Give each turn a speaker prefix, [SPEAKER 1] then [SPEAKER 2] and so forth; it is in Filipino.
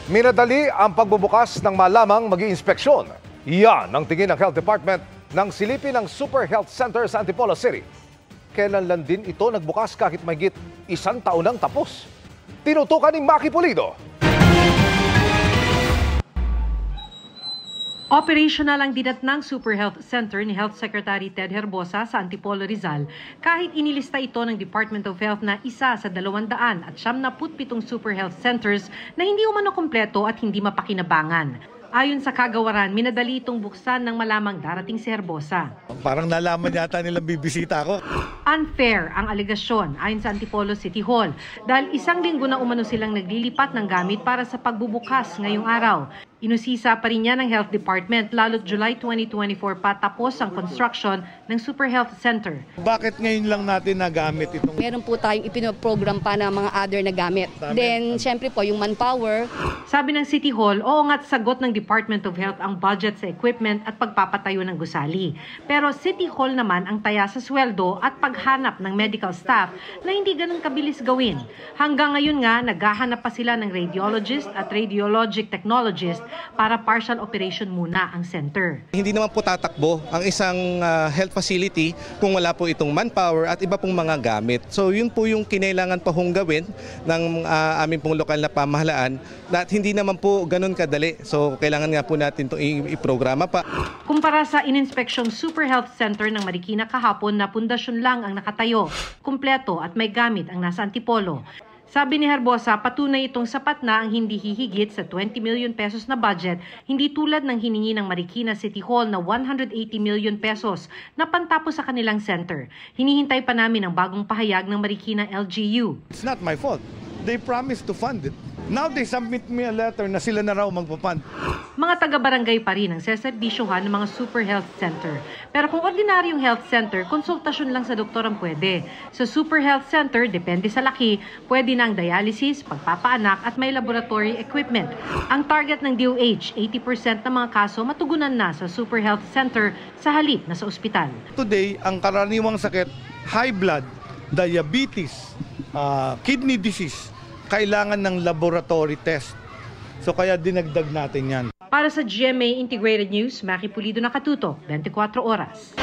[SPEAKER 1] Minadali ang pagbubukas ng malamang mag-iinspeksyon. Yan ang tingin ng Health Department ng silipin ng Super Health Center sa Antipolo City. Kailan lang din ito nagbukas kahit mahigit 1 taon nang tapos. Tinutukan ni Maki Pulido.
[SPEAKER 2] Operational ang dinatnang Super Health Center ni Health Secretary Ted Herbosa sa Antipolo, Rizal kahit inilista ito ng Department of Health na isa sa 277 Super Health Centers na hindi umano kumpleto at hindi mapakinabangan. Ayon sa kagawaran, minadali itong buksan ng malamang darating si Herbosa.
[SPEAKER 3] Parang nalaman yata nilang bibisita ako.
[SPEAKER 2] Unfair ang alegasyon ayon sa Antipolo City Hall dahil 1 linggo na umano silang naglilipat ng gamit para sa pagbubukas ngayong araw. Inusisa pa rin niya ng Health Department lalo't July 2024 pa tapos ang construction ng Super Health Center.
[SPEAKER 3] Bakit ngayon lang natin nagamit itong...
[SPEAKER 4] Meron po tayong ipinoprogram pa ng mga other na gamit. Then, syempre po, yung manpower.
[SPEAKER 2] Sabi ng City Hall, oo nga't sagot ng Department of Health ang budget sa equipment at pagpapatayo ng gusali. Pero City Hall naman ang taya sa sweldo at paghanap ng medical staff na hindi ganun kabilis gawin. Hanggang ngayon nga, naghahanap pa sila ng radiologist at radiologic technologist para partial operation muna ang center.
[SPEAKER 5] Hindi naman po tatakbo ang isang health facility kung wala po itong manpower at iba pong mga gamit. So yun po yung kinailangan pa hong gawin ng aming pong lokal na pamahalaan na hindi naman po ganun kadali. So kailangan nga po natin itong iprograma pa.
[SPEAKER 2] Kumpara sa ininspeksyong Super Health Center ng Marikina kahapon na pundasyon lang ang nakatayo, kumpleto at may gamit ang nasa Antipolo. Sabi ni Herbosa, patunay itong sapat na ang hindi hihigit sa 20 million pesos na budget, hindi tulad ng hiningi ng Marikina City Hall na 180 million pesos na pantapos sa kanilang center. Hinihintay pa namin ang bagong pahayag ng Marikina LGU.
[SPEAKER 3] It's not my fault. They promised to fund it. Now they submit me a letter na sila na raw magpapund.
[SPEAKER 2] Mga taga-barangay pa rin ang seserbisyohan ng mga Super Health Center. Pero kung ordinaryong health center, konsultasyon lang sa doktor ang pwede. Sa Super Health Center, depende sa laki, pwede na ang dialysis, pagpapaanak at may laboratory equipment. Ang target ng DOH, 80% ng mga kaso matugunan na sa Super Health Center sa halip na sa ospital.
[SPEAKER 3] Today, ang karaniwang sakit, high blood, diabetes, kidney disease, kailangan ng laboratory test. So kaya dinagdag natin yan.
[SPEAKER 2] Para sa GMA Integrated News, Maki Pulido, Nakatuto, 24 Oras.